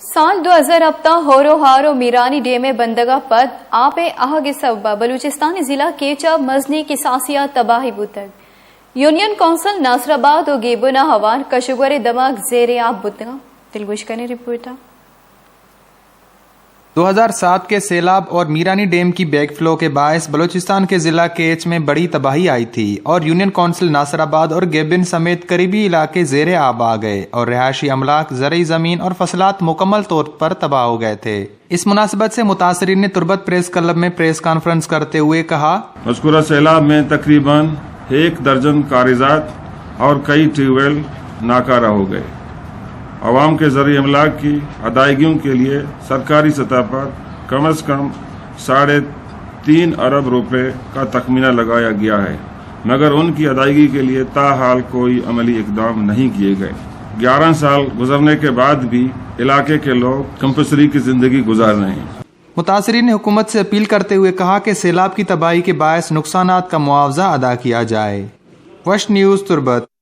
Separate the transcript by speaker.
Speaker 1: سال 2007 ہورو ہارو میرانی ڈیم بندگا پد آپ آگ سبب بلوچستان ضلع کیچا مزنی کی ساسیات تباہی بتگ یونین کونسل ناصر آباد و گیبونا ہوان کشور دماغ زیر آب بتگا دلگوش کرنے رپورٹا
Speaker 2: 2007 کے سیلاب اور میرانی ڈیم کی بیک فلو کے باعث بلوچستان کے ضلع کیچ میں بڑی تباہی آئی تھی اور یونین کونسل ناصر آباد اور گیبن سمیت قریبی علاقے زیر آب آ گئے اور رہائشی املاک، زرعی زمین اور فصلات مکمل طور پر تباہ ہو گئے تھے۔ اس مناسبت سے متاثرین نے تربت پریس کلب میں پریس کانفرنس کرتے ہوئے کہا،
Speaker 3: مذکورہ سیلاب میں تقریباً 1 درجن کاریزات اور کئی ٹیوب ویل ناکارہ ہو گئے۔ عوام کے زرعی املاک کی ادائیگیوں کے لیے سرکاری سطح پر کم از کم 3.5 ارب روپے کا تخمینہ لگایا گیا ہے، مگر ان کی ادائیگی کے لیے تاحال کوئی عملی اقدام نہیں کیے گئے۔ 11 سال گزرنے کے بعد بھی علاقے کے لوگ کمپسری کی زندگی گزار رہے ہیں۔
Speaker 2: متاثرین نے حکومت سے اپیل کرتے ہوئے کہا کہ سیلاب کی تباہی کے باعث نقصانات کا معاوضہ ادا کیا جائے۔ وش نیوز تربت۔